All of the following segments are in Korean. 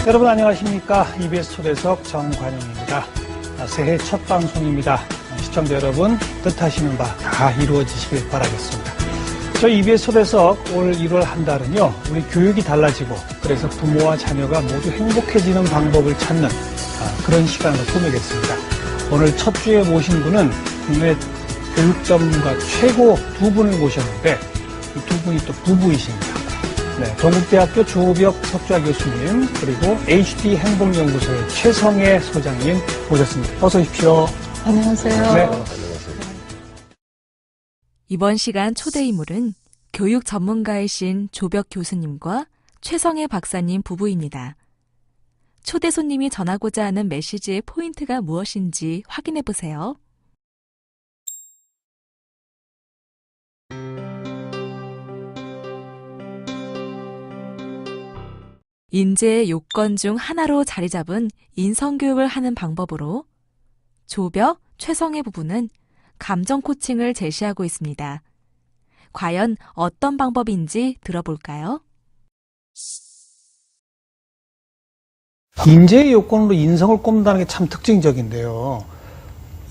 여러분 안녕하십니까? EBS 초대석 정관용입니다. 새해 첫 방송입니다. 시청자 여러분 뜻하시는 바 다 이루어지시길 바라겠습니다. 저희 EBS 초대석 올 1월 한 달은요, 우리 교육이 달라지고 그래서 부모와 자녀가 모두 행복해지는 방법을 찾는 그런 시간으로 꾸미겠습니다. 오늘 첫 주에 모신 분은 국내 교육 전문가 최고 두 분을 모셨는데 이 두 분이 또 부부이십니다. 네, 동국대학교 조우벽 석좌 교수님 그리고 HD 행복연구소의 최성애 소장님 모셨습니다. 어서 오십시오. 안녕하세요. 네. 이번 시간 초대 인물은 교육 전문가이신 조벽 교수님과 최성애 박사님 부부입니다. 초대 손님이 전하고자 하는 메시지의 포인트가 무엇인지 확인해 보세요. 인재의 요건 중 하나로 자리 잡은 인성교육을 하는 방법으로 조벽, 최성애 부부는 감정 코칭을 제시하고 있습니다. 과연 어떤 방법인지 들어볼까요? 인재의 요건으로 인성을 꼽는다는 게 참 특징적인데요.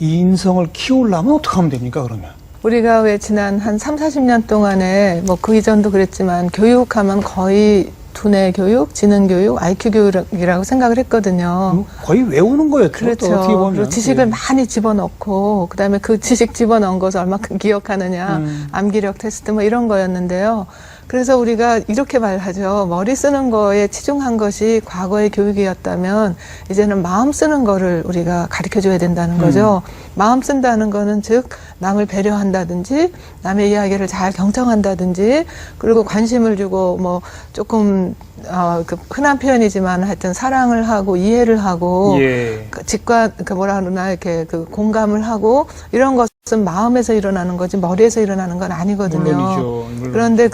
이 인성을 키우려면 어떻게 하면 됩니까, 그러면? 우리가 왜 지난 한 3, 40년 동안에 뭐 그 이전도 그랬지만 교육하면 거의 두뇌 교육, 지능 교육, IQ 교육이라고 생각을 했거든요. 거의 외우는 거였죠. 그렇죠. 또 어떻게 보면. 그리고 지식을 많이 집어넣고 그다음에 그 지식 집어넣은 것을 얼마큼 기억하느냐, 암기력 테스트 뭐 이런 거였는데요. 그래서 우리가 이렇게 말하죠. 머리 쓰는 거에 치중한 것이 과거의 교육이었다면 이제는 마음 쓰는 거를 우리가 가르쳐줘야 된다는 거죠. 마음 쓴다는 거는 즉 남을 배려한다든지 남의 이야기를 잘 경청한다든지 그리고 관심을 주고 뭐 조금 그 흔한 표현이지만 하여튼 사랑을 하고 이해를 하고 예. 뭐라 그러나 이렇게 그 공감을 하고 이런 것은 마음에서 일어나는 거지 머리에서 일어나는 건 아니거든요. 물론이죠. 그런데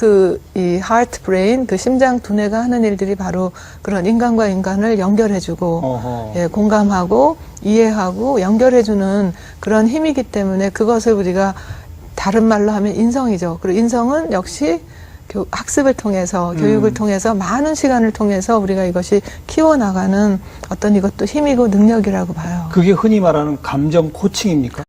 이 heart brain 그 심장 두뇌가 하는 일들이 바로 그런 인간과 인간을 연결해주고 예, 공감하고 이해하고 연결해주는 그런 힘이기 때문에 그것을 우리가 다른 말로 하면 인성이죠. 그리고 인성은 역시 학습을 통해서 교육을 통해서 많은 시간을 통해서 우리가 이것이 키워나가는 어떤 이것도 힘이고 능력이라고 봐요. 그게 흔히 말하는 감정 코칭입니까?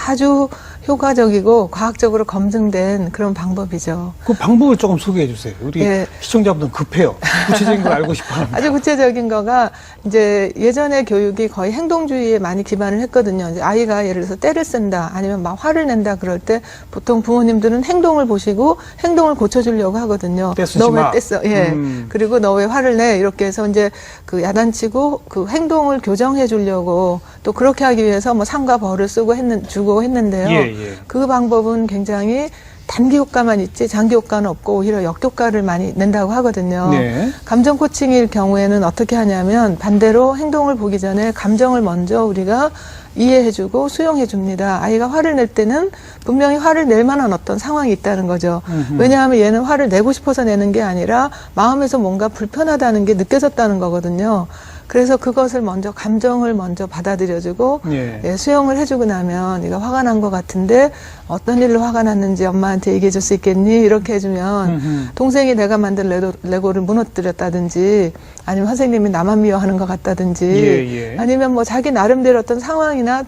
아주 효과적이고 과학적으로 검증된 그런 방법이죠. 그 방법을 조금 소개해 주세요. 우리 예. 시청자분들은 급해요. 구체적인 걸 알고 싶어 합니다. 아주 구체적인 거가 이제 예전의 교육이 거의 행동주의에 많이 기반을 했거든요. 이제 아이가 예를 들어서 때를 쓴다 아니면 막 화를 낸다 그럴 때 보통 부모님들은 행동을 보시고 행동을 고쳐주려고 하거든요. 떼쓰지 너 왜 마. 뗐어? 예. 그리고 너 왜 화를 내? 이렇게 해서 이제 그 야단치고 그 행동을 교정해 주려고 또 그렇게 하기 위해서 뭐 상과 벌을 주고 했는데요. 예. 그 방법은 굉장히 단기 효과만 있지 장기 효과는 없고 오히려 역효과를 많이 낸다고 하거든요. 네. 감정 코칭일 경우에는 어떻게 하냐면 반대로 행동을 보기 전에 감정을 먼저 우리가 이해해주고 수용해줍니다. 아이가 화를 낼 때는 분명히 화를 낼 만한 어떤 상황이 있다는 거죠. 왜냐하면 얘는 화를 내고 싶어서 내는 게 아니라 마음에서 뭔가 불편하다는 게 느껴졌다는 거거든요. 그래서 그것을 먼저 감정을 먼저 받아들여주고 예. 수용을 해주고 나면 네가 화가 난 것 같은데 어떤 일로 화가 났는지 엄마한테 얘기해 줄 수 있겠니? 이렇게 해주면 동생이 내가 만든 레고를 무너뜨렸다든지 아니면 선생님이 나만 미워하는 것 같다든지 예. 아니면 뭐 자기 나름대로 어떤 상황이나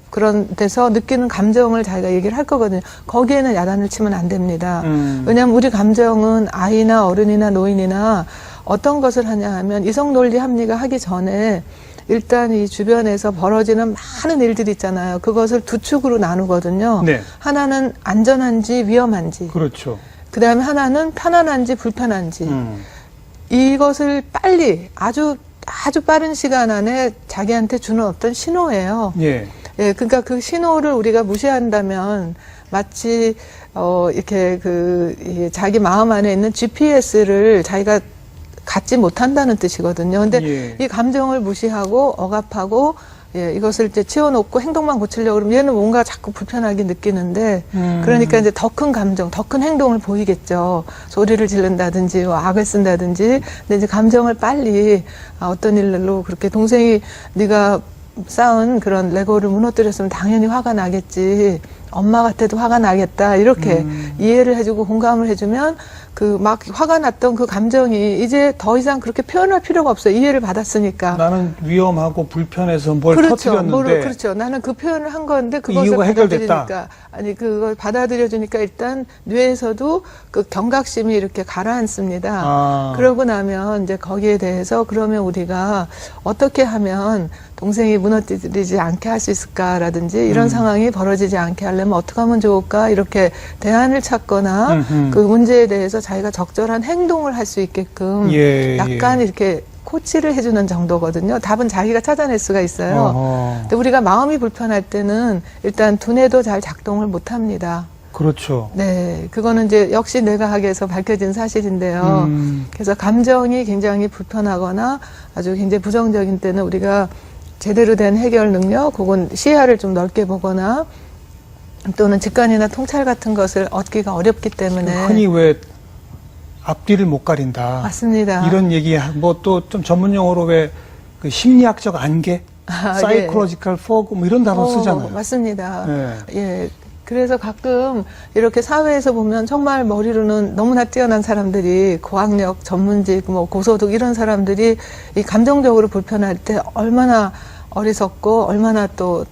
그런 데서 느끼는 감정을 자기가 얘기를 할 거거든요. 거기에는 야단을 치면 안 됩니다. 왜냐하면 우리 감정은 아이나 어른이나 노인이나 어떤 것을 하냐 하면 이성 논리 합리가 하기 전에 일단 이 주변에서 벌어지는 많은 일들이 있잖아요. 그것을 두 축으로 나누거든요. 네. 하나는 안전한지 위험한지. 그렇죠. 그다음에 하나는 편안한지 불편한지. 이것을 빨리 아주 빠른 시간 안에 자기한테 주는 어떤 신호예요. 예. 예, 그러니까 그 신호를 우리가 무시한다면 마치 이렇게 자기 마음 안에 있는 GPS를 자기가 갖지 못한다는 뜻이거든요. 근데 예. 이 감정을 무시하고 억압하고 예, 이것을 이제 치워놓고 행동만 고치려고 그러면 얘는 뭔가 자꾸 불편하게 느끼는데 그러니까 이제 더 큰 감정, 더 큰 행동을 보이겠죠. 소리를 지른다든지 뭐 악을 쓴다든지. 근데 이제 감정을 빨리 어떤 일로 그렇게 동생이 네가 쌓은 그런 레고를 무너뜨렸으면 당연히 화가 나겠지. 엄마 같아도 화가 나겠다. 이렇게 이해를 해주고 공감을 해주면 그 막 화가 났던 그 감정이 이제 더 이상 그렇게 표현할 필요가 없어요. 이해를 받았으니까. 나는 위험하고 불편해서 뭘 그렇죠. 터뜨렸는데 그렇죠. 나는 그 표현을 한 건데 그것을 이유가 해결됐다. 받아들이니까 아니 그걸 받아들여주니까 일단 뇌에서도 그 경각심이 이렇게 가라앉습니다. 아. 그러고 나면 이제 거기에 대해서 그러면 우리가 어떻게 하면 동생이 무너뜨리지 않게 할 수 있을까라든지 이런 상황이 벌어지지 않게 하려면 어떻게 하면 좋을까 이렇게 대안을 찾거나 그 문제에 대해서 자기가 적절한 행동을 할 수 있게끔 예, 약간 예. 이렇게 코치를 해주는 정도거든요. 답은 자기가 찾아낼 수가 있어요. 어허. 근데 우리가 마음이 불편할 때는 일단 두뇌도 잘 작동을 못 합니다. 그렇죠. 네, 그거는 이제 역시 뇌과학에서 밝혀진 사실인데요. 그래서 감정이 굉장히 불편하거나 아주 굉장히 부정적인 때는 우리가 제대로 된 해결 능력, 혹은 시야를 좀 넓게 보거나 또는 직관이나 통찰 같은 것을 얻기가 어렵기 때문에 흔히 왜 앞뒤를 못 가린다. 맞습니다. 이런 얘기 뭐 또 좀 전문 용어로 왜 그 심리학적 안개, 사이콜로지컬 포그 뭐 이런 단어 쓰잖아요. 맞습니다. 네. 예. 그래서 가끔 이렇게 사회에서 보면 정말 머리로는 너무나 뛰어난 사람들이 고학력, 전문직, 뭐 고소득 이런 사람들이 이 감정적으로 불편할 때 얼마나 어리석고 얼마나 또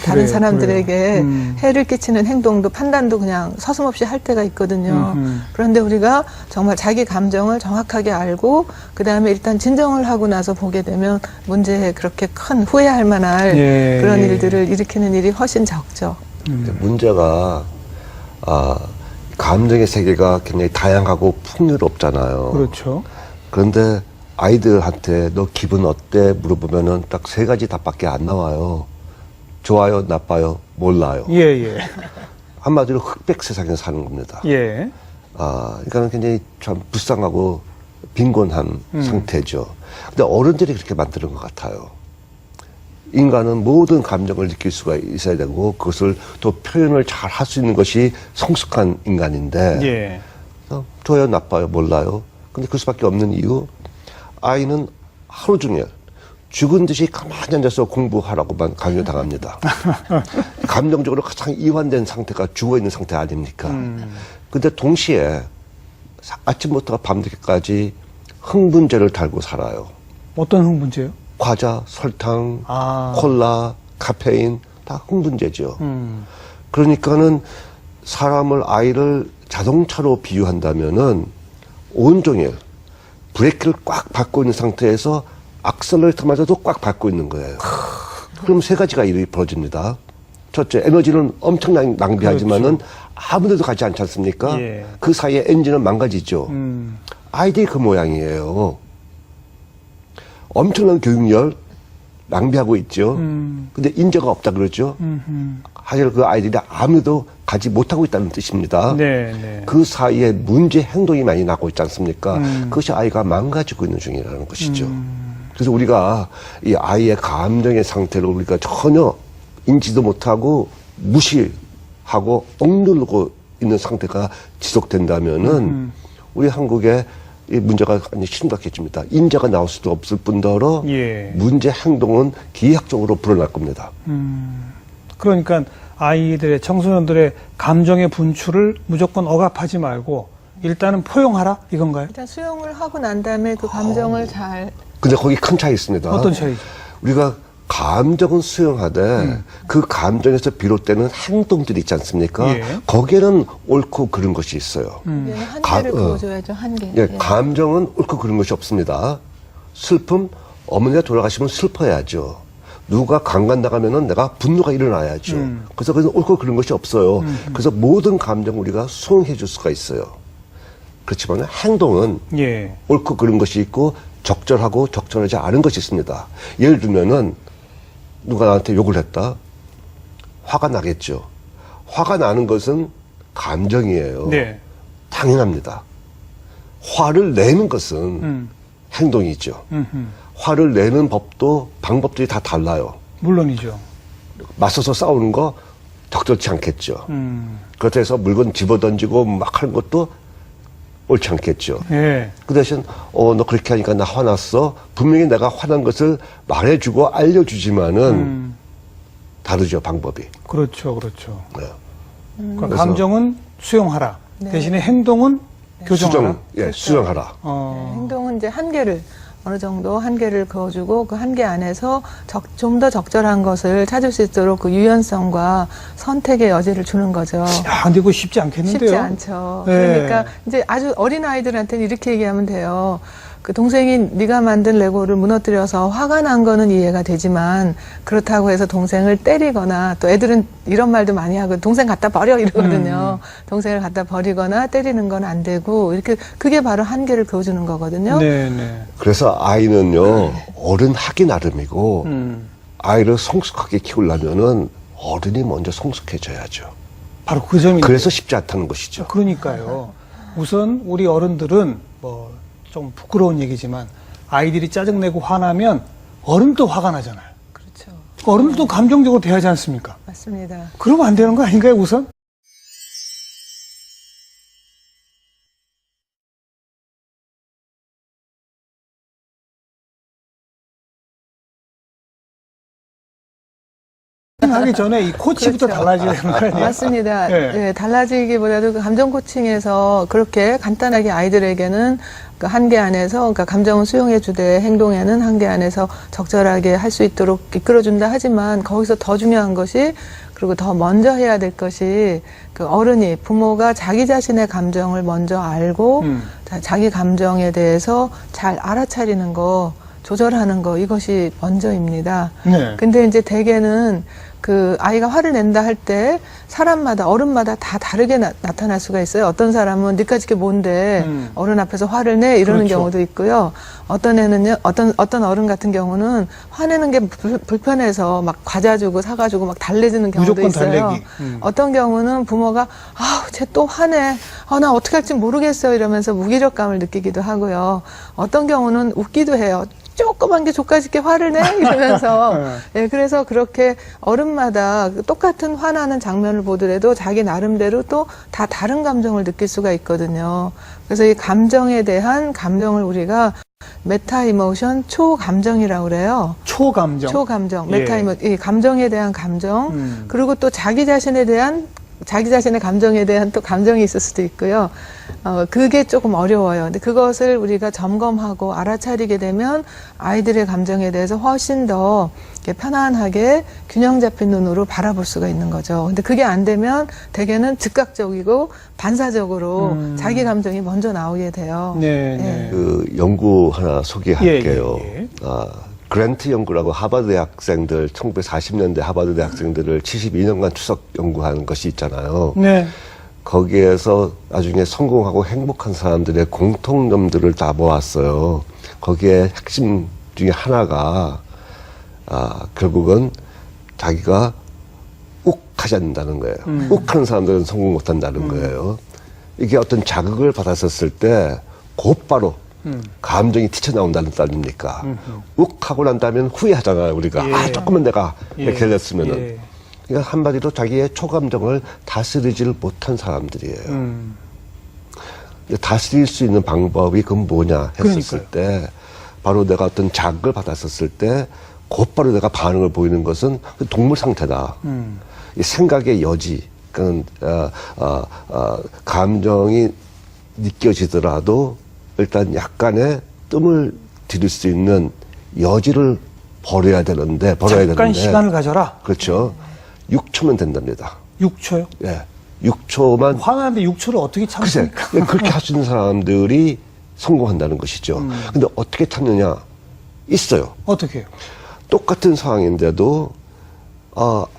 다른 사람들에게 해를 끼치는 행동도 판단도 그냥 서슴없이 할 때가 있거든요. 그런데 우리가 정말 자기 감정을 정확하게 알고 그다음에 일단 진정을 하고 나서 보게 되면 문제에 그렇게 큰 후회할 만한 예, 그런 예. 일들을 일으키는 일이 훨씬 적죠. 문제가 감정의 세계가 굉장히 다양하고 풍요롭잖아요. 그렇죠. 그런데 아이들한테 너 기분 어때 물어보면은 딱 세 가지 답밖에 안 나와요. 좋아요, 나빠요, 몰라요. 예, 예. 한마디로 흑백 세상에 사는 겁니다. 예. 그러니까 굉장히 참 불쌍하고 빈곤한 상태죠. 근데 어른들이 그렇게 만드는 것 같아요. 인간은 모든 감정을 느낄 수가 있어야 되고 그것을 또 표현을 잘 할 수 있는 것이 성숙한 인간인데 예. 좋아요, 나빠요, 몰라요. 근데 그 수밖에 없는 이유, 아이는 하루 종일 죽은 듯이 가만히 앉아서 공부하라고만 강요당합니다. 감정적으로 가장 이완된 상태가 죽어있는 상태 아닙니까? 근데 동시에 아침부터 밤늦게까지 흥분제를 달고 살아요. 어떤 흥분제요? 과자, 설탕, 아. 콜라, 카페인 다 흥분제죠. 그러니까는 아이를 자동차로 비유한다면은 온종일 브레이크를 꽉 밟고 있는 상태에서 악셀러레이터마저도 꽉 밟고 있는 거예요. 그럼 세 가지가 일이 벌어집니다. 첫째, 에너지는 엄청 낭비하지만은 아무데도 가지 않지 않습니까? 예. 그 사이에 엔진은 망가지죠. 아이들이 그 모양이에요. 엄청난 교육열 낭비하고 있죠. 근데 인재가 없다 그러죠. 사실 그 아이들이 아무도 가지 못하고 있다는 뜻입니다. 네, 네. 그 사이에 문제 행동이 많이 나고 있지 않습니까? 그것이 아이가 망가지고 있는 중이라는 것이죠. 그래서 우리가 이 아이의 감정의 상태를 우리가 전혀 인지도 못하고 무시하고 억누르고 있는 상태가 지속된다면은 우리 한국에 이 문제가 완전히 심각해집니다. 인재가 나올 수도 없을 뿐더러 예. 문제 행동은 기하학적으로 불어날 겁니다. 그러니까 아이들의 청소년들의 감정의 분출을 무조건 억압하지 말고 일단은 포용하라 이건가요? 일단 수용을 하고 난 다음에 그 감정을 잘 근데 거기 큰 차이 있습니다. 어떤 차이죠? 우리가 감정은 수용하되 그 감정에서 비롯되는 행동들이 있지 않습니까? 예. 거기에는 옳고 그른 것이 있어요. 얘는 한계를 보여줘야죠. 한계. 예, 감정은 옳고 그른 것이 없습니다. 슬픔, 어머니가 돌아가시면 슬퍼야죠. 누가 강간 나가면은 내가 분노가 일어나야죠. 그래서 옳고 그른 것이 없어요. 그래서 모든 감정 우리가 수용해 줄 수가 있어요. 그렇지만 행동은 예. 옳고 그른 것이 있고 적절하고 적절하지 않은 것이 있습니다. 예를 들면은 누가 나한테 욕을 했다. 화가 나겠죠. 화가 나는 것은 감정이에요. 네. 당연합니다. 화를 내는 것은 행동이죠. 음흠. 화를 내는 법도 방법들이 다 달라요. 물론이죠. 맞서서 싸우는 거 적절치 않겠죠. 그렇다 해서 물건 집어던지고 막 하는 것도 옳지 않겠죠. 예. 그 대신 너 그렇게 하니까 나 화났어. 분명히 내가 화난 것을 말해주고 알려주지만은 다르죠, 방법이. 그렇죠, 그렇죠. 네. 그러니까 그래서- 감정은 수용하라. 네. 대신에 행동은 교정하라. 수정하라. 네, 행동은 이제 한계를 어느 정도 한계를 그어주고 그 한계 안에서 좀 더 적절한 것을 찾을 수 있도록 그 유연성과 선택의 여지를 주는 거죠. 야, 근데 그거 쉽지 않겠는데요? 쉽지 않죠. 네. 그러니까 이제 아주 어린 아이들한테는 이렇게 얘기하면 돼요. 그 동생이 네가 만든 레고를 무너뜨려서 화가 난 거는 이해가 되지만 그렇다고 해서 동생을 때리거나 또 애들은 이런 말도 많이 하고 동생 갖다 버려 이러거든요. 동생을 갖다 버리거나 때리는 건 안 되고 이렇게 그게 바로 한계를 그어주는 거거든요. 네, 네. 그래서 아이는요, 어른 하기 나름이고, 아이를 성숙하게 키우려면은 어른이 먼저 성숙해져야죠. 바로 그 점인데. 그래서 쉽지 않다는 것이죠. 그러니까요. 우선 우리 어른들은 뭐 좀 부끄러운 얘기지만 아이들이 짜증내고 화나면 어른도 화가 나잖아요. 그렇죠. 어른들도 감정적으로 대하지 않습니까? 맞습니다. 그러면 안 되는 거 아닌가요, 우선? 하기 전에 이 코치부터 그렇죠. 달라져야 되는 거 아니에요? 맞습니다. 예. 예, 달라지기보다도 그 감정 코칭에서 그렇게 간단하게 아이들에게는 그 한계 안에서, 그러니까 감정은 수용해 주되 행동에는 한계 안에서 적절하게 할 수 있도록 이끌어준다 하지만 거기서 더 중요한 것이 그리고 더 먼저 해야 될 것이 그 어른이 부모가 자기 자신의 감정을 먼저 알고 자기 감정에 대해서 잘 알아차리는 거, 조절하는 거 이것이 먼저입니다. 네. 근데 이제 대개는 그 아이가 화를 낸다 할 때 사람마다 어른마다 다 다르게 나타날 수가 있어요. 어떤 사람은 니까짓 게 뭔데 어른 앞에서 화를 내 이러는 그렇죠. 경우도 있고요. 어떤 애는요, 어떤 어른 같은 경우는 화내는 게 불편해서 막 과자 주고 사과 주고 막 달래주는 경우도 무조건 있어요. 달래기. 어떤 경우는 부모가 쟤 또 화내. 나 어떻게 할지 모르겠어 이러면서 무기력감을 느끼기도 하고요. 어떤 경우는 웃기도 해요. 조그만 게 족가짓게 화를 내 이러면서 예, 그래서 그렇게 어른마다 똑같은 화나는 장면을 보더라도 자기 나름대로 또 다 다른 감정을 느낄 수가 있거든요. 그래서 이 감정에 대한 감정을 우리가 메타 이모션 초감정이라고 그래요. 초감정. 초감정, 예. 메타 이모, 이 감정에 대한 감정, 그리고 또 자기 자신의 감정에 대한 또 감정이 있을 수도 있고요. 그게 조금 어려워요. 근데 그것을 우리가 점검하고 알아차리게 되면 아이들의 감정에 대해서 훨씬 더 이렇게 편안하게 균형 잡힌 눈으로 바라볼 수가 있는 거죠. 근데 그게 안 되면 대개는 즉각적이고 반사적으로 자기 감정이 먼저 나오게 돼요. 네, 네. 그 연구 하나 소개할게요. 예, 예. 그랜트 연구라고 하버드 대학생들, 1940년대 하버드 대학생들을 72년간 추적 연구한 것이 있잖아요. 네. 거기에서 나중에 성공하고 행복한 사람들의 공통점들을 다 모았어요. 거기에 핵심 중에 하나가, 결국은 자기가 욱 하지 않는다는 거예요. 욱 하는 사람들은 성공 못 한다는 거예요. 이게 어떤 자극을 받았었을 때 곧바로 감정이 튀쳐나온다는 뜻입니까? 욱 하고 난 다음에 후회하잖아요, 우리가. 예. 조금만 내가 예. 이렇게 했으면은. 예. 그러니까 한마디로 자기의 초감정을 다스리지를 못한 사람들이에요. 다스릴 수 있는 방법이 그건 뭐냐 했었을 때 바로 내가 어떤 자극을 받았었을 때 곧바로 내가 반응을 보이는 것은 동물 상태다. 이 생각의 여지, 그러니까 감정이 느껴지더라도 일단 약간의 뜸을 들일 수 있는 여지를 버려야 되는데 잠깐 시간을 가져라. 그렇죠. 6초면 된답니다. 6초요? 예. 6초만. 화나는데 6초를 어떻게 글쎄, 참습니까? 그렇게 할 수 있는 사람들이 성공한다는 것이죠. 근데 어떻게 참느냐? 있어요. 어떻게 해요? 똑같은 상황인데도,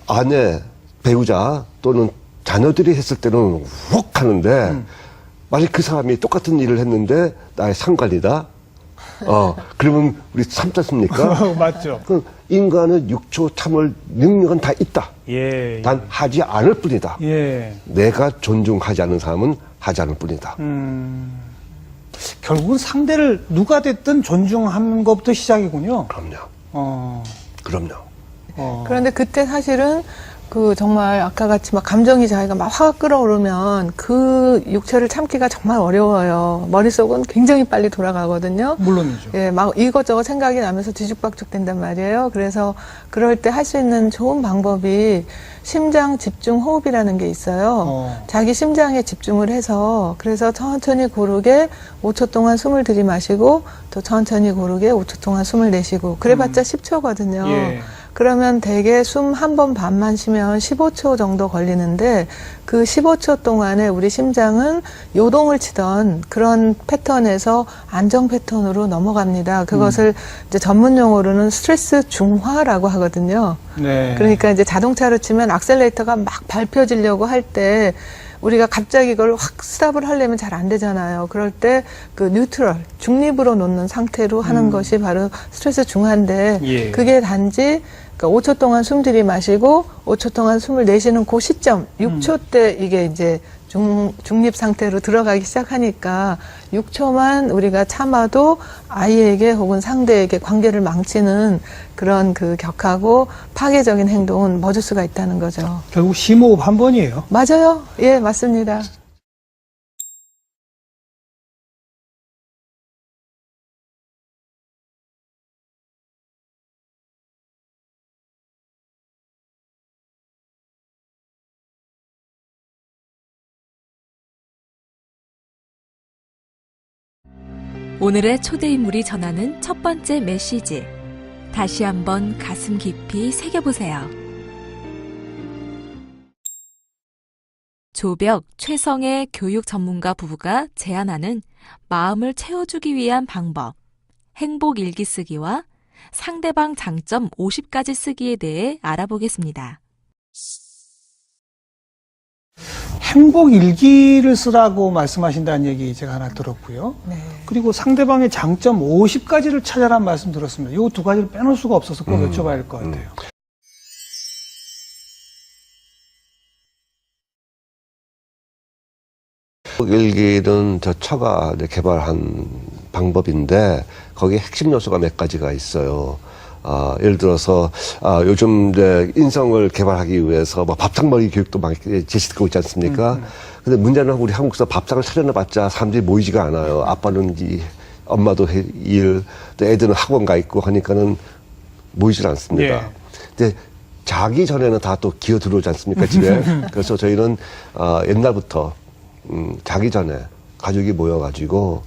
아내, 배우자 또는 자녀들이 했을 때는 훅 하는데, 만약 그 사람이 똑같은 일을 했는데, 나의 상관이다? 그러면 우리 참지 않습니까? 맞죠. 그 인간은 6초 참을 능력은 다 있다. 예. 단 하지 않을 뿐이다. 예. 내가 존중하지 않는 사람은 하지 않을 뿐이다. 결국은 상대를 누가 됐든 존중하는 것부터 시작이군요. 그럼요. 어. 그럼요. 그런데 그때 사실은 그 정말 아까 같이 막 감정이 자기가 막 화가 끓어오르면 그 육체를 참기가 정말 어려워요. 머릿속은 굉장히 빨리 돌아가거든요. 물론이죠. 예, 막 이것저것 생각이 나면서 뒤죽박죽 된단 말이에요. 그래서 그럴 때 할 수 있는 좋은 방법이 심장 집중 호흡이라는 게 있어요. 자기 심장에 집중을 해서 그래서 천천히 고르게 5초 동안 숨을 들이마시고 또 천천히 고르게 5초 동안 숨을 내쉬고 그래봤자 10초거든요. 예. 그러면 대개 숨 한 번 반만 쉬면 15초 정도 걸리는데 그 15초 동안에 우리 심장은 요동을 치던 그런 패턴에서 안정 패턴으로 넘어갑니다. 그것을 이제 전문 용어로는 스트레스 중화라고 하거든요. 네. 그러니까 이제 자동차로 치면 악셀레이터가 막 밟혀지려고 할 때 우리가 갑자기 이걸 확 스탑을 하려면 잘 안 되잖아요. 그럴 때 그 뉴트럴, 중립으로 놓는 상태로 하는 것이 바로 스트레스 중화인데 예. 그게 단지 그러니까 5초 동안 숨 들이마시고 5초 동안 숨을 내쉬는 그 시점 6초 때 이게 이제 중립 상태로 들어가기 시작하니까 6초만 우리가 참아도 아이에게 혹은 상대에게 관계를 망치는 그런 그 격하고 파괴적인 행동은 멎을 수가 있다는 거죠. 결국 심호흡 한 번이에요. 맞아요. 예, 맞습니다. 오늘의 초대 인물이 전하는 첫 번째 메시지. 다시 한번 가슴 깊이 새겨보세요. 조벽, 최성의 교육 전문가 부부가 제안하는 마음을 채워주기 위한 방법, 행복 일기 쓰기와 상대방 장점 50가지 쓰기에 대해 알아보겠습니다. 행복 일기를 쓰라고 말씀하신다는 얘기 제가 하나 들었고요. 네. 그리고 상대방의 장점 50가지를 찾아라는 말씀 들었습니다. 이 두 가지를 빼놓을 수가 없어서 꼭 여쭤봐야 할 것 같아요. 일기는 저 처가 개발한 방법인데 거기에 핵심 요소가 몇 가지가 있어요. 예를 들어서 요즘 이제 인성을 개발하기 위해서 뭐 밥상머리 교육도 막 제시되고 있지 않습니까? 근데 문제는 우리 한국에서 밥상을 차려놔봤자 사람들이 모이지가 않아요. 아빠는 엄마도 일, 또 애들은 학원 가 있고 하니까는 모이질 않습니다. 예. 근데 자기 전에는 다 또 기어 들어오지 않습니까, 집에? 그래서 저희는 옛날부터 자기 전에 가족이 모여가지고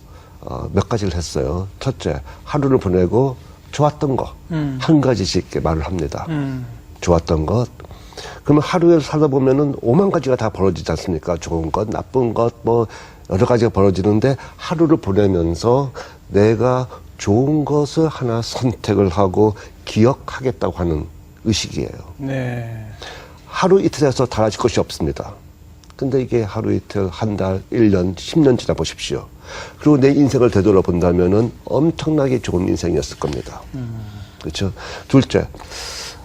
몇 가지를 했어요. 첫째, 하루를 보내고 좋았던 거 한 가지씩 말을 합니다. 좋았던 것. 그러면 하루에 살다 보면은 5만 가지가 다 벌어지지 않습니까? 좋은 것, 나쁜 것, 뭐 여러 가지가 벌어지는데 하루를 보내면서 내가 좋은 것을 하나 선택을 하고 기억하겠다고 하는 의식이에요. 네. 하루 이틀 해서 달라질 것이 없습니다. 근데 이게 하루 이틀, 한 달, 1년, 10년 지나 보십시오. 그리고 내 인생을 되돌아본다면은 엄청나게 좋은 인생이었을 겁니다. 그렇죠? 둘째.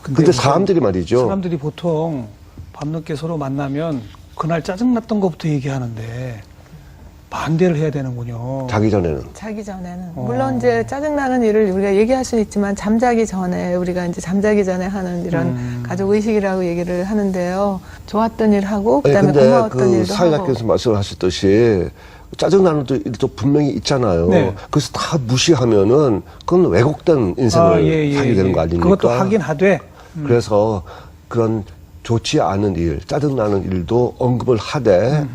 근데 사람들이 말이죠. 사람들이 보통 밤늦게 서로 만나면 그날 짜증났던 것부터 얘기하는데 반대를 해야 되는군요. 자기 전에는. 자기 전에는. 물론 이제 짜증나는 일을 우리가 얘기할 수는 있지만 잠자기 전에 우리가 이제 잠자기 전에 하는 이런 가족 의식이라고 얘기를 하는데요. 좋았던 일 하고 그다음에 고마웠던 일도 하고. 사회자께서 말씀하셨듯이 짜증나는 일도 분명히 있잖아요. 네. 그래서 다 무시하면은 그건 왜곡된 인생을 하게 되는 거 아닙니까? 그것도 하긴 하되. 그래서 그런 좋지 않은 일, 짜증나는 일도 언급을 하되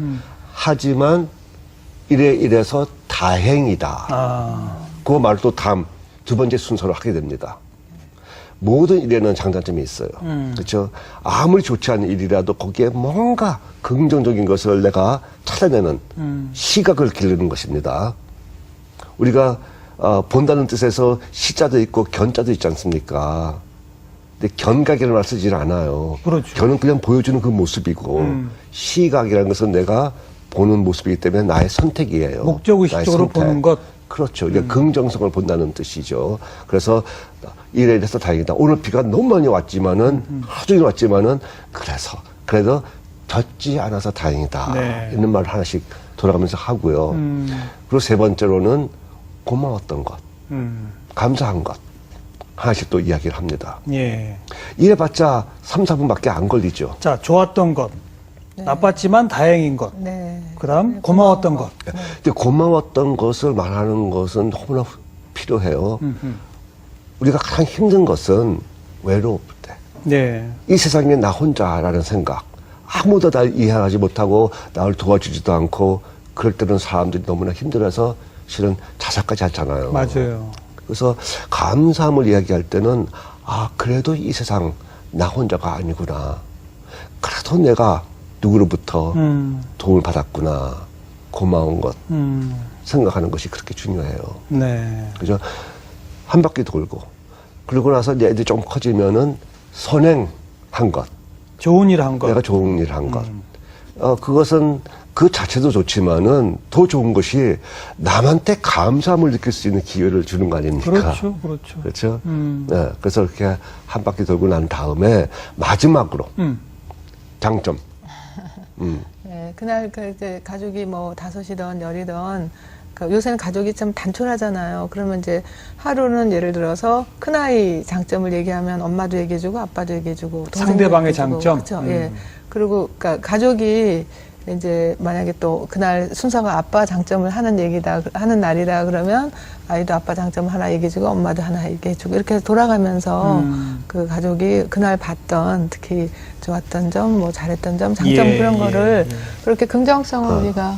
하지만 이래서 다행이다. 그 말을 또 다음 두 번째 순서로 하게 됩니다. 모든 일에는 장단점이 있어요. 그렇죠? 아무리 좋지 않은 일이라도 거기에 뭔가 긍정적인 것을 내가 찾아내는 시각을 기르는 것입니다. 우리가 본다는 뜻에서 시자도 있고 견자도 있지 않습니까? 근데 견각이라는 말 쓰질 않아요. 그렇죠. 견은 그냥 보여주는 그 모습이고 시각이라는 것은 내가 보는 모습이기 때문에 나의 선택이에요. 목적의식적으로 보는 것. 그렇죠. 이게 긍정성을 본다는 뜻이죠. 그래서 일에 대해서 다행이다. 오늘 비가 너무 많이 왔지만은 하루 종일 왔지만은 그래도 젖지 않아서 다행이다. 네. 이런 말을 하나씩 돌아가면서 하고요. 그리고 세 번째로는 고마웠던 것, 감사한 것. 하나씩 또 이야기를 합니다. 예. 이래봤자 3, 4분밖에 안 걸리죠. 자, 좋았던 것, 나빴지만 다행인 것, 네. 그다음 고마웠던 것. 근데 고마웠던 것을 말하는 것은 너무나 필요해요. 우리가 가장 힘든 것은 외로울 때. 네. 이 세상에 나 혼자라는 생각. 아무도 날 이해하지 못하고 나를 도와주지도 않고 그럴 때는 사람들이 너무나 힘들어서 실은 자살까지 하잖아요. 맞아요. 그래서 감사함을 이야기할 때는 아 그래도 이 세상 나 혼자가 아니구나. 그래도 내가 누구로부터 도움을 받았구나. 고마운 것 생각하는 것이 그렇게 중요해요. 네. 그죠? 한 바퀴 돌고 그러고 나서 이제 애들이 좀 커지면은 선행한 것. 좋은 일 한 것. 내가 좋은 일 한 것. 그것은 그 자체도 좋지만은 더 좋은 것이 남한테 감사함을 느낄 수 있는 기회를 주는 거 아닙니까? 그렇죠, 그렇죠. 그렇죠? 네, 그래서 이렇게 한 바퀴 돌고 난 다음에 마지막으로 장점. 네, 그날 이제 가족이 뭐 5이든 10이든 요새는 가족이 참 단촐하잖아요. 그러면 이제 하루는 예를 들어서 큰아이 장점을 얘기하면 엄마도 얘기해주고 아빠도 얘기해주고 상대방의 얘기해주고, 장점. 그렇죠. 예. 그리고 그러니까 가족이 이제 만약에 또 그날 순서가 아빠 장점을 하는 날이다 그러면 아이도 아빠 장점 하나 얘기해주고 엄마도 하나 얘기해주고 이렇게 돌아가면서 그 가족이 그날 봤던 특히 좋았던 점, 뭐 잘했던 점, 장점 그런 거를 그렇게 긍정성을 우리가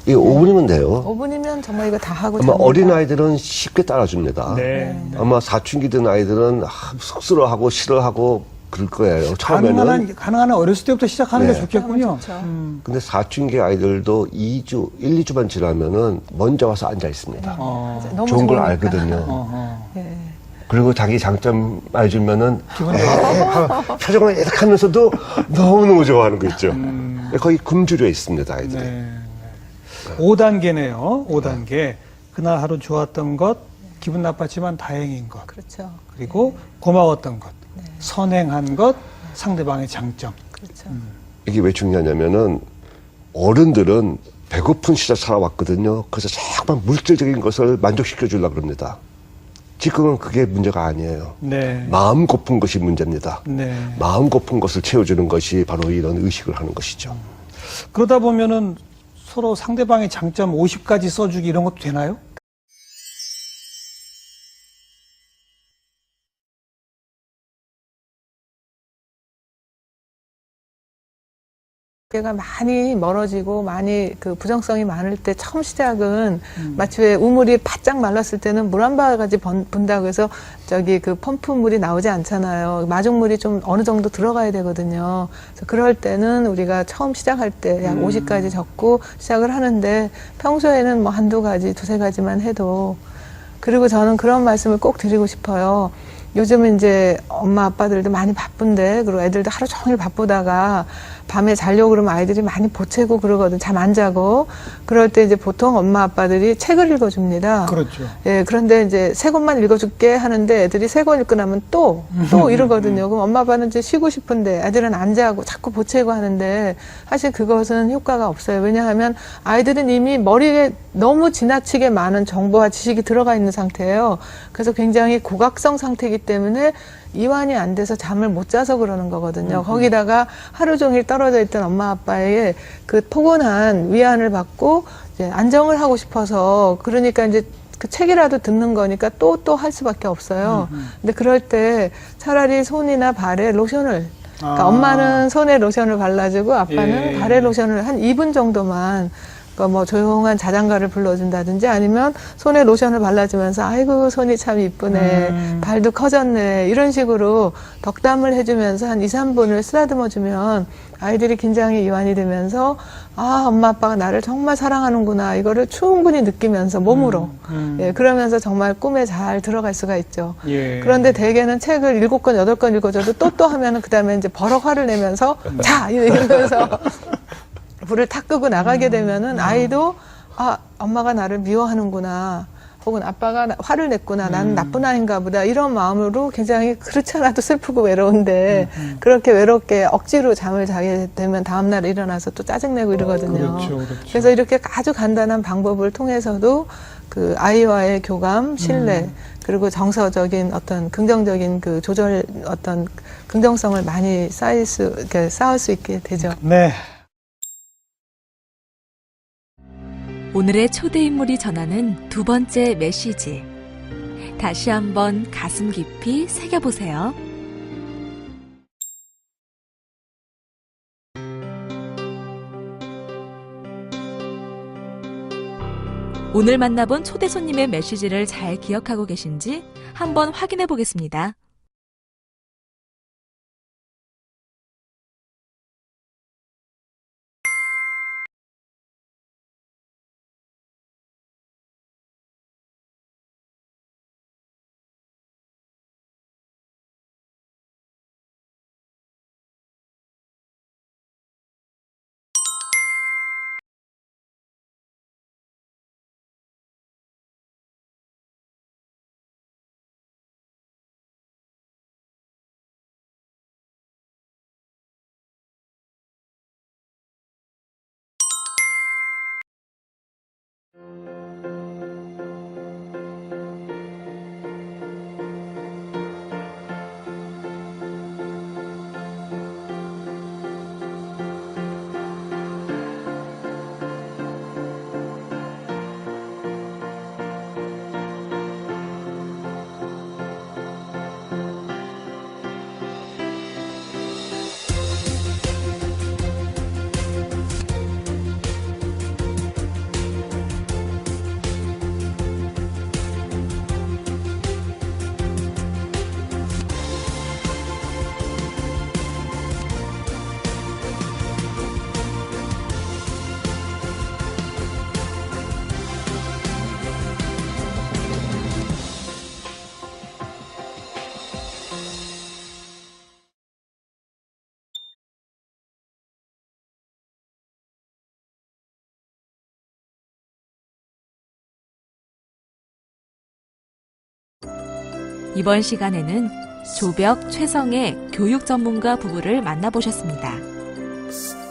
이게 5분이면 돼요. 5분이면 정말 이거 다 하고 아마 잡니다. 어린아이들은 쉽게 따라줍니다. 네. 아마 사춘기 든 아이들은 쑥스러워하고 싫어하고 그럴 거예요. 처음에는. 가능한 어렸을 때부터 시작하는 네. 게 좋겠군요. 좋죠. 근데 사춘기 아이들도 1, 2주만 지나면은 먼저 와서 앉아 있습니다. 너무 좋은 걸 좋으니까. 알거든요. 어허. 예. 그리고 자기 장점 말해주면은 기분 좋아. 표정을 이렇게 하면서도 너무너무 좋아하는 거 있죠. 거의 굶주려 있습니다, 아이들이. 네. 5단계네요. 5단계. 그날 하루 좋았던 것, 기분 나빴지만 다행인 것. 그렇죠. 그리고 고마웠던 것, 선행한 것, 상대방의 장점. 그렇죠. 이게 왜 중요하냐면은 어른들은 배고픈 시절 살아왔거든요. 그래서 자꾸만 물질적인 것을 만족시켜 주려고 그럽니다. 지금은 그게 문제가 아니에요. 네. 마음 고픈 것이 문제입니다. 네. 마음 고픈 것을 채워주는 것이 바로 이런 의식을 하는 것이죠. 그러다 보면은 서로 상대방의 장점 50가지 써주기 이런 것도 되나요? 관계가 많이 멀어지고 많이 그 부정성이 많을 때 처음 시작은 마치 왜 우물이 바짝 말랐을 때는 물 한 바가지 분다고 해서 저기 그 펌프물이 나오지 않잖아요. 마중물이 좀 어느 정도 들어가야 되거든요. 그래서 그럴 때는 우리가 처음 시작할 때 약 50가지 적고 시작을 하는데 평소에는 뭐 한두 가지, 두세 가지만 해도 그리고 저는 그런 말씀을 꼭 드리고 싶어요. 요즘은 이제 엄마 아빠들도 많이 바쁜데 그리고 애들도 하루 종일 바쁘다가 밤에 자려고 그러면 아이들이 많이 보채고 그러거든. 잠 안 자고. 그럴 때 이제 보통 엄마 아빠들이 책을 읽어줍니다. 그렇죠. 예, 그런데 이제 세 권만 읽어줄게 하는데 애들이 세 권 읽고 나면 또 이러거든요. 그럼 엄마 아빠는 이제 쉬고 싶은데 애들은 안 자고 자꾸 보채고 하는데 사실 그것은 효과가 없어요. 왜냐하면 아이들은 이미 머리에 너무 지나치게 많은 정보와 지식이 들어가 있는 상태예요. 그래서 굉장히 고각성 상태이기 때문에 이완이 안 돼서 잠을 못 자서 그러는 거거든요. 거기다가 하루 종일 떨어져 있던 엄마 아빠의 그 포근한 위안을 받고 이제 안정을 하고 싶어서 그러니까 이제 그 책이라도 듣는 거니까 또 할 수밖에 없어요. 근데 그럴 때 차라리 손이나 발에 로션을 그러니까 엄마는 손에 로션을 발라주고 아빠는 예. 발에 로션을 한 2분 정도만 그러니까 뭐 조용한 자장가를 불러준다든지 아니면 손에 로션을 발라주면서 아이고 손이 참 이쁘네 발도 커졌네 이런 식으로 덕담을 해주면서 한 2, 3분을 쓰다듬어주면 아이들이 긴장이 이완이 되면서 아 엄마 아빠가 나를 정말 사랑하는구나 이거를 충분히 느끼면서 몸으로 예, 그러면서 정말 꿈에 잘 들어갈 수가 있죠. 예. 그런데 대개는 책을 7권, 8권 읽어줘도 또 하면은 그 다음에 이제 버럭 화를 내면서 자 이러면서 불을 탁 끄고 나가게 되면은 아이도 아 엄마가 나를 미워하는구나 혹은 아빠가 화를 냈구나, 나는 나쁜 아이인가 보다, 이런 마음으로 굉장히 그렇지 않아도 슬프고 외로운데 그렇게 외롭게 억지로 잠을 자게 되면 다음날 일어나서 또 짜증내고 이러거든요. 그렇죠. 그래서 이렇게 아주 간단한 방법을 통해서도 그 아이와의 교감, 신뢰, 그리고 정서적인 어떤 긍정적인 그 조절, 어떤 긍정성을 많이 쌓을 수 있게 되죠. 네. 오늘의 초대 인물이 전하는 두 번째 메시지. 다시 한번 가슴 깊이 새겨보세요. 오늘 만나본 초대 손님의 메시지를 잘 기억하고 계신지 한번 확인해 보겠습니다. 이번 시간에는 조벽, 최성의 교육 전문가 부부를 만나보셨습니다.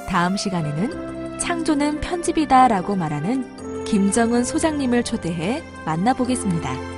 다음 시간에는 창조는 편집이다 라고 말하는 김정은 소장님을 초대해 만나보겠습니다.